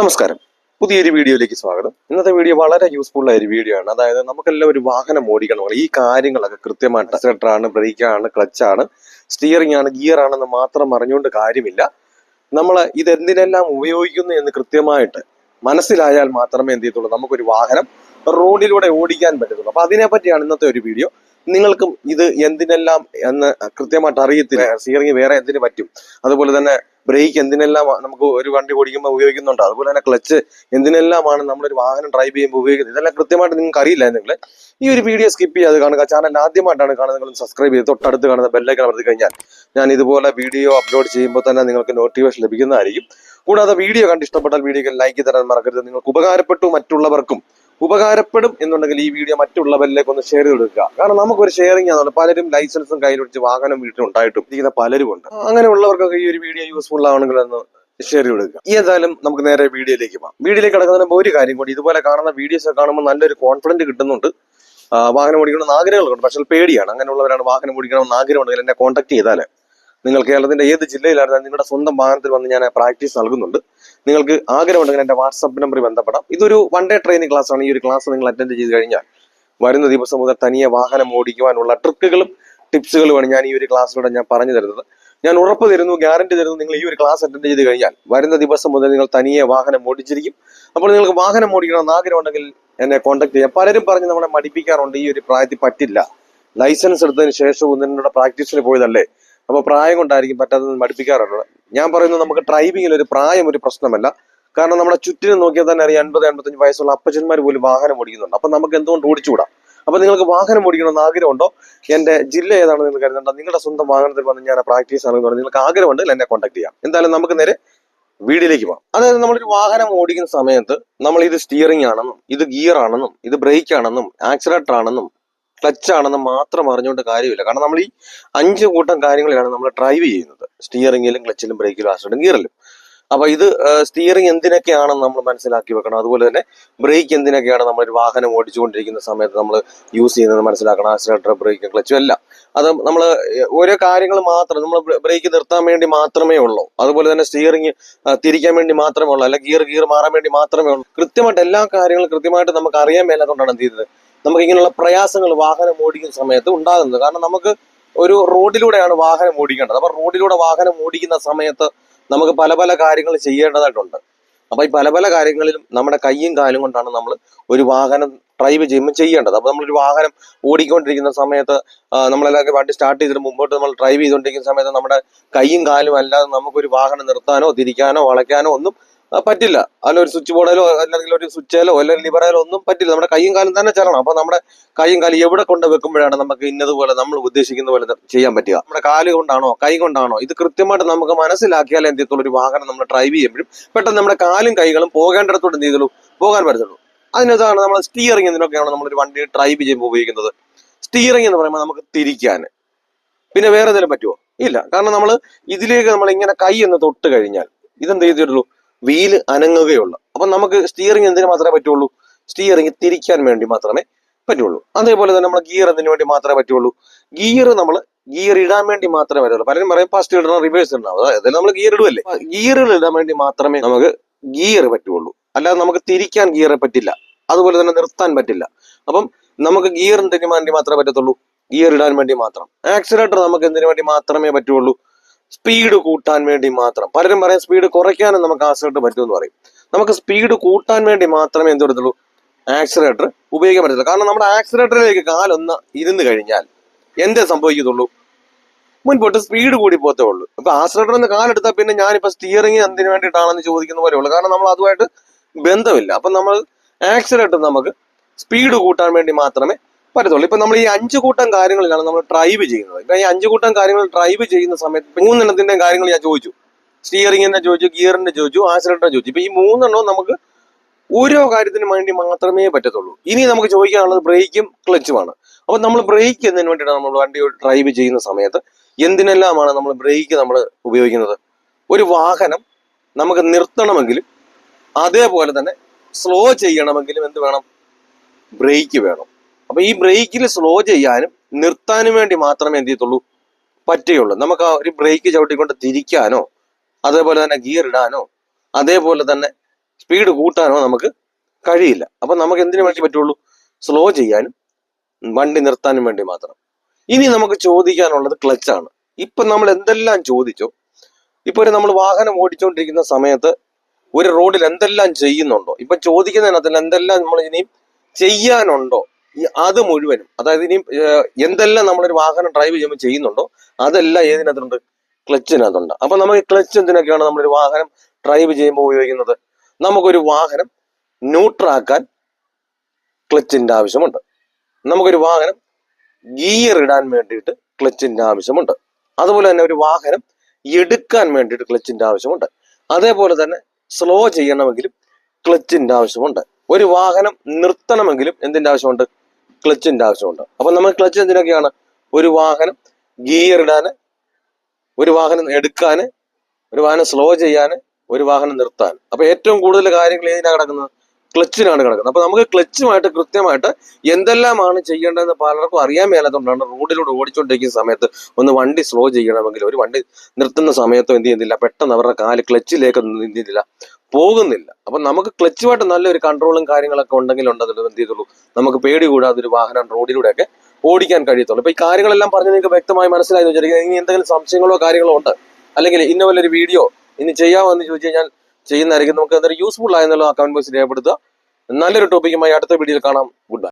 നമസ്കാരം. പുതിയൊരു വീഡിയോയിലേക്ക് സ്വാഗതം. ഇന്നത്തെ വീഡിയോ വളരെ യൂസ്ഫുൾ ആയ ഒരു വീഡിയോ ആണ്. അതായത് നമുക്കെല്ലാം ഒരു വാഹനം ഓടിക്കണം, ഈ കാര്യങ്ങളൊക്കെ കൃത്യമായിട്ട് ആക്സിലറേറ്ററാണ്, ബ്രേക്കാണ്, ക്ലച്ചാണ്, സ്റ്റിയറിംഗ് ആണ്, ഗിയർ ആണെന്ന് മാത്രം അറിഞ്ഞുകൊണ്ട് കാര്യമില്ല. നമ്മൾ ഇതെന്തിനെല്ലാം ഉപയോഗിക്കുന്നു എന്ന് കൃത്യമായിട്ട് മനസ്സിലായാൽ മാത്രമേ എന്ത് ചെയ്യത്തുള്ളൂ, നമുക്കൊരു വാഹനം റോഡിലൂടെ ഓടിക്കാൻ പറ്റത്തുള്ളൂ. അപ്പൊ അതിനെ പറ്റിയാണ് ഇന്നത്തെ ഒരു വീഡിയോ. നിങ്ങൾക്കും ഇത് എന്തിനെല്ലാം എന്ന് കൃത്യമായിട്ട് അറിയത്തില്ല. സ്റ്റിയറിംഗ് വേറെ എന്തിനു പറ്റും, അതുപോലെ തന്നെ ബ്രേക്ക് എന്തിനെല്ലാം നമുക്ക് ഒരു വണ്ടി ഓടിക്കുമ്പോൾ ഉപയോഗിക്കുന്നുണ്ട്, അതുപോലെ തന്നെ ക്ലച്ച് എന്തിനെല്ലാമാണ് നമ്മളൊരു വാഹനം ഡ്രൈവ് ചെയ്യുമ്പോൾ ഉപയോഗിക്കുന്നത്, ഇതെല്ലാം കൃത്യമായിട്ട് നിങ്ങൾക്ക് അറിയില്ല. നിങ്ങൾ ഈ ഒരു വീഡിയോ സ്കിപ്പ് ചെയ്യാതെ കാണുക. ചാനൽ ആദ്യമായിട്ടാണ് കാണുന്നത്, നിങ്ങൾ സബ്സ്ക്രൈബ് ചെയ്ത് തൊട്ടടുത്ത് കാണുന്ന ബെല്ലൈക്കൺ അമർത്തി കഴിഞ്ഞാൽ ഞാൻ ഇതുപോലെ വീഡിയോ അപ്ലോഡ് ചെയ്യുമ്പോൾ തന്നെ നിങ്ങൾക്ക് നോട്ടിഫിക്കേഷൻ ലഭിക്കുന്നതായിരിക്കും. കൂടാതെ വീഡിയോ കണ്ട് ഇഷ്ടപ്പെട്ടാൽ വീഡിയോക്ക് ലൈക്ക് തരാൻ മറക്കരുത്. നിങ്ങൾക്ക് ഉപകാരപ്പെട്ടു, മറ്റുള്ളവർക്കും ഉപകാരപ്പെടും എന്നുണ്ടെങ്കിൽ ഈ വീഡിയോ മറ്റുള്ളവരിലേക്ക് ഒന്ന് ഷെയർ ചെയ്ത് കൊടുക്കുക. കാരണം നമുക്കൊരു ഷെയറിംഗ് ആണല്ലോ, പലരും ലൈസൻസും കയ്യിൽ വെച്ച് വാഹനം വീട്ടിലുണ്ടായിട്ടും ഇരിക്കുന്ന പലരും ഉണ്ട്. അങ്ങനെയുള്ളവർക്കൊക്കെ ഈ ഒരു വീഡിയോ യൂസ്ഫുൾ ആവണമെങ്കിൽ ഒന്ന് ഷെയർ ചെയ്ത് കൊടുക്കുക. ഏതായാലും നമുക്ക് നേരെ വീഡിയോയിലേക്ക് പോകാം. വീഡിയോയിലേക്ക് കിടക്കുന്നതിന് മുമ്പ് ഒരു കാര്യം കൂടി, ഇതുപോലെ കാണുന്ന വീഡിയോസ് കാണുമ്പോൾ നല്ലൊരു കോൺഫിഡന്റ് കിട്ടുന്നുണ്ട്. വാഹനം ഓടിക്കണമെന്ന് ആഗ്രഹങ്ങളുണ്ട്, പക്ഷേ പേടിയാണ്. അങ്ങനെയുള്ളവരാണ് വാഹനം ഓടിക്കണമെന്ന് ആഗ്രഹമുണ്ടെങ്കിൽ എന്നെ കോൺടാക്ട് ചെയ്താൽ നിങ്ങൾ കേരളത്തിന്റെ ഏത് ജില്ലയിലായിരുന്നാലും നിങ്ങളുടെ സ്വന്തം വാഹനത്തിൽ വന്ന് ഞാൻ പ്രാക്ടീസ് നൽകുന്നുണ്ട്. നിങ്ങൾക്ക് ആഗ്രഹമുണ്ടെങ്കിൽ എന്റെ വാട്സ്ആപ്പ് നമ്പറിൽ ബന്ധപ്പെടാം. ഇതൊരു വൺ ഡേ ട്രെയിനിങ് ക്ലാസ് ആണ്. ഈ ഒരു ക്ലാസ് നിങ്ങൾ അറ്റൻഡ് ചെയ്ത് കഴിഞ്ഞാൽ വരുന്ന ദിവസം മുതൽ തനിയെ വാഹനം ഓടിക്കുവാനുള്ള ട്രിക്കുകളും ടിപ്സുകളുമാണ് ഞാൻ ഈ ഒരു ക്ലാസ്സിലൂടെ ഞാൻ പറഞ്ഞു തരുന്നത്. ഞാൻ ഉറപ്പ് തരുന്നു, ഗ്യാരണ്ടി തരുന്നു, നിങ്ങൾ ഈ ഒരു ക്ലാസ് അറ്റൻഡ് ചെയ്ത് കഴിഞ്ഞാൽ വരുന്ന ദിവസം മുതൽ നിങ്ങൾ തനിയെ വാഹനം ഓടിച്ചിരിക്കും. അപ്പോൾ നിങ്ങൾക്ക് വാഹനം ഓടിക്കണമെന്ന് ആഗ്രഹമുണ്ടെങ്കിൽ എന്നെ കോൺടാക്ട് ചെയ്യാം. പലരും പറഞ്ഞ് നമ്മളെ മടിപ്പിക്കാറുണ്ട്, ഈ ഒരു പ്രായത്തിൽ പറ്റില്ല, ലൈസൻസ് എടുത്തതിന് ശേഷവും നിങ്ങളുടെ പ്രാക്ടീസിന് പോയതല്ലേ, അപ്പൊ പ്രായം കൊണ്ടായിരിക്കും പറ്റാത്തത് പഠിപ്പിക്കാറുള്ളത്. ഞാൻ പറയുന്നത് നമുക്ക് ഡ്രൈവിംഗിൽ ഒരു പ്രായം ഒരു പ്രശ്നമല്ല. കാരണം നമ്മുടെ ചുറ്റിനും നോക്കിയാൽ തന്നെ അറിയാം, 80-85 വയസ്സുള്ള അപ്പച്ചന്മാർ പോലും വാഹനം ഓടിക്കുന്നുണ്ട്. അപ്പൊ നമുക്ക് എന്തുകൊണ്ട് ഓടിച്ചുകൂടാ? അപ്പൊ നിങ്ങൾക്ക് വാഹനം ഓടിക്കണമെന്ന് ആഗ്രഹമുണ്ടോ? എന്റെ ജില്ല ഏതാണെന്ന് നിങ്ങൾ കരുതണ്ട, നിങ്ങളുടെ സ്വന്തം വാഹനത്തിൽ വന്ന് ഞാൻ പ്രാക്ടീസ് ആണെന്ന് പറഞ്ഞാൽ നിങ്ങൾക്ക് ആഗ്രഹമുണ്ടെങ്കിൽ എന്നെ കോൺടാക്ട് ചെയ്യാം. എന്തായാലും നമുക്ക് നേരെ വീഡിയോയിലേക്ക് പോകാം. അതായത് നമ്മളൊരു വാഹനം ഓടിക്കുന്ന സമയത്ത് നമ്മൾ ഇത് സ്റ്റിയറിംഗ് ആണെന്നും ഇത് ഗിയർ ആണെന്നും ഇത് ബ്രേക്ക് ആണെന്നും ആക്സിലറേറ്റർ ആണെന്നും ക്ലച്ച് ആണെന്ന് മാത്രം അറിഞ്ഞുകൊണ്ട് കാര്യമില്ല. കാരണം നമ്മൾ ഈ 5 കൂട്ടം കാര്യങ്ങളിലാണ് നമ്മൾ ഡ്രൈവ് ചെയ്യുന്നത്: സ്റ്റിയറിംഗിലും, ക്ലച്ചിലും, ബ്രേക്കിലും, ആക്സിലറേറ്ററും, ഗിയറിലും. അപ്പൊ ഇത് സ്റ്റിയറിംഗ് എന്തിനൊക്കെയാണെന്ന് നമ്മൾ മനസ്സിലാക്കി വെക്കണം. അതുപോലെ തന്നെ ബ്രേക്ക് എന്തിനൊക്കെയാണ് നമ്മൾ ഒരു വാഹനം ഓടിച്ചുകൊണ്ടിരിക്കുന്ന സമയത്ത് നമ്മൾ യൂസ് ചെയ്യുന്നത് മനസ്സിലാക്കണം. ആക്സിലറേറ്റർ, ബ്രേക്ക്, ക്ലച്ചും എല്ലാം അത് നമ്മൾ ഓരോ കാര്യങ്ങൾ മാത്രം, നമ്മൾ ബ്രേക്ക് നിർത്താൻ വേണ്ടി മാത്രമേ ഉള്ളൂ, അതുപോലെ തന്നെ സ്റ്റിയറിംഗ് തിരിക്കാൻ വേണ്ടി മാത്രമേ ഉള്ളൂ, അല്ല ഗിയർ മാറാൻ വേണ്ടി മാത്രമേ ഉള്ളൂ. കൃത്യമായിട്ട് എല്ലാ കാര്യങ്ങളും കൃത്യമായിട്ട് നമുക്ക് അറിയാൻ മേലാത്തതുകൊണ്ടാണ് എന്ത് ചെയ്തത്, നമുക്ക് ഇങ്ങനെയുള്ള പ്രയാസങ്ങൾ വാഹനം ഓടിക്കുന്ന സമയത്ത് ഉണ്ടാകുന്നത്. കാരണം നമുക്ക് ഒരു റോഡിലൂടെയാണ് വാഹനം ഓടിക്കേണ്ടത്. അപ്പൊ റോഡിലൂടെ വാഹനം ഓടിക്കുന്ന സമയത്ത് നമുക്ക് പല പല കാര്യങ്ങൾ ചെയ്യേണ്ടതായിട്ടുണ്ട്. അപ്പൊ ഈ പല പല കാര്യങ്ങളിലും നമ്മുടെ കൈയും കാലും കൊണ്ടാണ് നമ്മൾ ഒരു വാഹനം ഡ്രൈവ് ചെയ്യുമ്പോൾ ചെയ്യേണ്ടത്. അപ്പൊ നമ്മളൊരു വാഹനം ഓടിക്കൊണ്ടിരിക്കുന്ന സമയത്ത് നമ്മളെല്ലാം വണ്ടി സ്റ്റാർട്ട് ചെയ്തിട്ട് മുമ്പോട്ട് നമ്മൾ ഡ്രൈവ് ചെയ്തുകൊണ്ടിരിക്കുന്ന സമയത്ത് നമ്മുടെ കൈയും കാലും അല്ലാതെ നമുക്കൊരു വാഹനം നിർത്താനോ തിരിക്കാനോ വളയ്ക്കാനോ ഒന്നും പറ്റില്ല. അല്ല ഒരു സ്വിച്ച് ബോർഡിലോ അല്ലെങ്കിൽ ഒരു സ്വിച്ചേലോ അല്ലെങ്കിൽ ലിവറേലോ ഒന്നും പറ്റില്ല. നമ്മുടെ കൈയും കാലും തന്നെ ചെല്ലണം. അപ്പൊ നമ്മുടെ കൈയും കാലും എവിടെ കൊണ്ട് വെക്കുമ്പോഴാണ് നമുക്ക് ഇന്നതുപോലെ നമ്മൾ ഉദ്ദേശിക്കുന്ന പോലെ ചെയ്യാൻ പറ്റുക? നമ്മുടെ കാല് കൊണ്ടാണോ കൈ കൊണ്ടാണോ? ഇത് കൃത്യമായിട്ട് നമുക്ക് മനസ്സിലാക്കിയാൽ എന്ത് ചെയ്യത്തുള്ളൂ, ഒരു വാഹനം നമ്മൾ ഡ്രൈവ് ചെയ്യുമ്പോഴും പെട്ടെന്ന് നമ്മുടെ കാലും കൈകളും പോകേണ്ടിടത്തോട്ട് എന്ത് ചെയ്തുള്ളൂ, പോകാൻ പറ്റത്തുള്ളൂ. അതിനകത്താണ് നമ്മൾ സ്റ്റിയറിംഗ് എന്തിനൊക്കെയാണ് നമ്മളൊരു വണ്ടി ഡ്രൈവ് ചെയ്യുമ്പോൾ ഉപയോഗിക്കുന്നത്. സ്റ്റിയറിംഗ് എന്ന് പറയുമ്പോൾ നമുക്ക് തിരിക്കാൻ, പിന്നെ വേറെ എന്തെങ്കിലും പറ്റുമോ? ഇല്ല. കാരണം നമ്മൾ ഇതിലേക്ക് നമ്മൾ ഇങ്ങനെ കൈ എന്ന് തൊട്ട് കഴിഞ്ഞാൽ ഇതെന്ത് ചെയ്തിട്ടുള്ളൂ, വീല് അനങ്ങുകയുള്ളൂ. അപ്പൊ നമുക്ക് സ്റ്റിയറിംഗ് എന്തിനു മാത്രമേ പറ്റുള്ളൂ, സ്റ്റിയറിംഗ് തിരിക്കാൻ വേണ്ടി മാത്രമേ പറ്റുള്ളൂ. അതേപോലെ തന്നെ നമ്മൾ ഗിയർ എന്തിനു വേണ്ടി മാത്രമേ പറ്റുള്ളൂ, ഗിയർ ഇടാൻ വേണ്ടി മാത്രമേ പറ്റുള്ളൂ. പലരും പറയും ഫസ്റ്റ് ഇടണം, റിവേഴ്സ് ഇടണം, അതായത് നമ്മൾ ഗിയർ ഇടുവല്ലേ, ഗിയറുകൾ ഇടാൻ വേണ്ടി മാത്രമേ നമുക്ക് ഗിയർ പറ്റുള്ളൂ. അല്ലാതെ നമുക്ക് തിരിക്കാൻ ഗിയർ പറ്റില്ല, അതുപോലെ തന്നെ നിർത്താൻ പറ്റില്ല. അപ്പം നമുക്ക് ഗിയർ എന്തിനു വേണ്ടി മാത്രമേ പറ്റത്തുള്ളൂ, ഗിയർ ഇടാൻ വേണ്ടി മാത്രം. ആക്സിലറേറ്റർ നമുക്ക് എന്തിനു വേണ്ടി മാത്രമേ പറ്റുള്ളൂ, സ്പീഡ് കൂട്ടാൻ വേണ്ടി മാത്രം. പലരും പറയും സ്പീഡ് കുറയ്ക്കാനും നമുക്ക് ആക്സിലറേറ്റർ പറ്റുമെന്ന് പറയും. നമുക്ക് സ്പീഡ് കൂട്ടാൻ വേണ്ടി മാത്രമേ എന്ത് പറ്റത്തുള്ളൂ, ആക്സിലറേറ്റർ ഉപയോഗിക്കാൻ പറ്റത്തുള്ളൂ. കാരണം നമ്മുടെ ആക്സിലറേറ്ററിലേക്ക് കാലൊന്ന് ഇരുന്ന് കഴിഞ്ഞാൽ എന്തേ സംഭവിക്കത്തുള്ളൂ, മുൻപോട്ട് സ്പീഡ് കൂടി പോത്തേ ഉള്ളൂ. അപ്പൊ ആക്സിലറേറ്ററിൽ നിന്ന് കാലെടുത്താൽ പിന്നെ ഞാനിപ്പോ സ്റ്റിയറിംഗ് എന്തിനു വേണ്ടിയിട്ടാണെന്ന് ചോദിക്കുന്ന പോലെ ഉള്ളൂ. കാരണം നമ്മൾ അതുമായിട്ട് ബന്ധമില്ല. അപ്പൊ നമ്മൾ ആക്സിലറേറ്റർ നമുക്ക് സ്പീഡ് കൂട്ടാൻ വേണ്ടി മാത്രമേ പറ്റത്തുള്ളൂ. ഇപ്പൊ നമ്മൾ ഈ 5 കൂട്ടം കാര്യങ്ങളിലാണ് നമ്മൾ ഡ്രൈവ് ചെയ്യുന്നത്. ഇപ്പൊ ഈ 5 കൂട്ടം കാര്യങ്ങൾ ഡ്രൈവ് ചെയ്യുന്ന സമയത്ത് 3 കാര്യങ്ങൾ ഞാൻ ചോദിച്ചു. സ്റ്റിയറിംഗിന്റെ ചോദിച്ചു, ഗിയറിന്റെ ചോദിച്ചു, ആക്സിലറേറ്റർ ചോദിച്ചു. ഇപ്പൊ ഈ 3 നമുക്ക് ഓരോ കാര്യത്തിന് വേണ്ടി മാത്രമേ പറ്റത്തുള്ളൂ. ഇനി നമുക്ക് ചോദിക്കാനുള്ളത് ബ്രേക്കും ക്ലച്ചുമാണ്. അപ്പൊ നമ്മൾ ബ്രേക്ക് എന്നതിന് വേണ്ടിയിട്ടാണ് നമ്മൾ വണ്ടി ഡ്രൈവ് ചെയ്യുന്ന സമയത്ത് എന്തിനെല്ലാമാണ് നമ്മൾ ബ്രേക്ക് നമ്മൾ ഉപയോഗിക്കുന്നത്? ഒരു വാഹനം നമുക്ക് നിർത്തണമെങ്കിലും അതേപോലെ തന്നെ സ്ലോ ചെയ്യണമെങ്കിലും എന്ത് വേണം, ബ്രേക്ക് വേണം. അപ്പൊ ഈ ബ്രേക്കിൽ സ്ലോ ചെയ്യാനും നിർത്താനും വേണ്ടി മാത്രമേ എന്ത് ചെയ്യത്തുള്ളൂ, പറ്റുകയുള്ളൂ. നമുക്ക് ആ ഒരു ബ്രേക്ക് ചവിട്ടിക്കൊണ്ട് തിരിക്കാനോ അതേപോലെ തന്നെ ഗിയർ ഇടാനോ അതേപോലെ തന്നെ സ്പീഡ് കൂട്ടാനോ നമുക്ക് കഴിയില്ല. അപ്പൊ നമുക്ക് എന്തിനു വേണ്ടി പറ്റുള്ളൂ? സ്ലോ ചെയ്യാനും വണ്ടി നിർത്താനും വേണ്ടി മാത്രം. ഇനി നമുക്ക് ചോദിക്കാനുള്ളത് ക്ലച്ചാണ്. ഇപ്പൊ നമ്മൾ എന്തെല്ലാം ചോദിച്ചോ, ഇപ്പൊ നമ്മൾ വാഹനം ഓടിച്ചുകൊണ്ടിരിക്കുന്ന സമയത്ത് ഒരു റോഡിൽ എന്തെല്ലാം ചെയ്യുന്നുണ്ടോ, ഇപ്പൊ ചോദിക്കുന്നതിനകത്ത് എന്തെല്ലാം നമ്മൾ ഇനിയും ചെയ്യാനുണ്ടോ, അത് മുഴുവനും, അതായത് ഇനിയും എന്തെല്ലാം നമ്മളൊരു വാഹനം ഡ്രൈവ് ചെയ്യുമ്പോൾ ചെയ്യുന്നുണ്ടോ അതെല്ലാം ഏതിനകത്തുണ്ട്? ക്ലച്ചിനകത്തുണ്ട്. അപ്പൊ നമുക്ക് ക്ലച്ച് എന്തിനൊക്കെയാണ് നമ്മളൊരു വാഹനം ഡ്രൈവ് ചെയ്യുമ്പോൾ ഉപയോഗിക്കുന്നത്? നമുക്കൊരു വാഹനം ന്യൂട്രാക്കാൻ ക്ലച്ചിന്റെ ആവശ്യമുണ്ട്. നമുക്കൊരു വാഹനം ഗിയർ ഇടാൻ വേണ്ടിയിട്ട് ക്ലച്ചിന്റെ ആവശ്യമുണ്ട്. അതുപോലെ തന്നെ ഒരു വാഹനം എടുക്കാൻ വേണ്ടിയിട്ട് ക്ലച്ചിന്റെ ആവശ്യമുണ്ട്. അതേപോലെ തന്നെ സ്ലോ ചെയ്യണമെങ്കിലും ക്ലച്ചിന്റെ ആവശ്യമുണ്ട്. ഒരു വാഹനം നിർത്തണമെങ്കിലും എന്തിന്റെ ആവശ്യമുണ്ട്? ക്ലച്ചിന്റെ ആവശ്യമുണ്ട്. അപ്പൊ നമുക്ക് ക്ലച്ച് എന്തിനൊക്കെയാണ്? ഒരു വാഹനം ഗിയർ ഇടാന്, ഒരു വാഹനം എടുക്കാന്, ഒരു വാഹനം സ്ലോ ചെയ്യാന്, ഒരു വാഹനം നിർത്താൻ. അപ്പൊ ഏറ്റവും കൂടുതൽ കാര്യങ്ങൾ ഏതിനാണ് കിടക്കുന്നത്? ക്ലച്ചിനാണ് കിടക്കുന്നത്. അപ്പൊ നമുക്ക് ക്ലച്ചുമായിട്ട് കൃത്യമായിട്ട് എന്തെല്ലാമാണ് ചെയ്യേണ്ടതെന്ന് പലർക്കും അറിയാൻ മേലാത്തതുകൊണ്ടാണ് റോഡിലൂടെ ഓടിച്ചുകൊണ്ടിരിക്കുന്ന സമയത്ത് ഒന്ന് വണ്ടി സ്ലോ ചെയ്യണമെങ്കിൽ, ഒരു വണ്ടി നിർത്തുന്ന സമയത്തോ എന്ത് ചെയ്യുന്നില്ല, പെട്ടെന്ന് അവരുടെ കാല് ക്ലച്ചിലേക്ക് എന്ത് ചെയ്യുന്നില്ല, പോകുന്നില്ല. അപ്പൊ നമുക്ക് ക്ലച്ചുമായിട്ട് നല്ലൊരു കൺട്രോളും കാര്യങ്ങളൊക്കെ ഉണ്ടെങ്കിൽ ഉണ്ടല്ലോ എന്ത് ചെയ്തുള്ളൂ, നമുക്ക് പേടി കൂടാതെ ഒരു വാഹനം റോഡിലൂടെയൊക്കെ ഓടിക്കാൻ കഴിയത്തുള്ളൂ. അപ്പൊ ഈ കാര്യങ്ങളെല്ലാം പറഞ്ഞ് നിങ്ങൾക്ക് വ്യക്തമായി മനസ്സിലായി എന്ന് വിചാരിക്കുക. ഇനി എന്തെങ്കിലും സംശയങ്ങളോ കാര്യങ്ങളോ ഉണ്ട്, അല്ലെങ്കിൽ ഇന്ന വല്ലൊരു വീഡിയോ ഇനി ചെയ്യാമോ എന്ന് ചോദിച്ചു കഴിഞ്ഞാൽ ചെയ്യുന്നതായിരിക്കും. നമുക്ക് എന്തൊരു യൂസ്ഫുൾ ആയെന്നുള്ള കമന്റ് ബോക്സിൽ രേഖപ്പെടുത്തുക. നല്ലൊരു ടോപ്പിക്കുമായി അടുത്ത വീഡിയോയിൽ കാണാം. Good bye.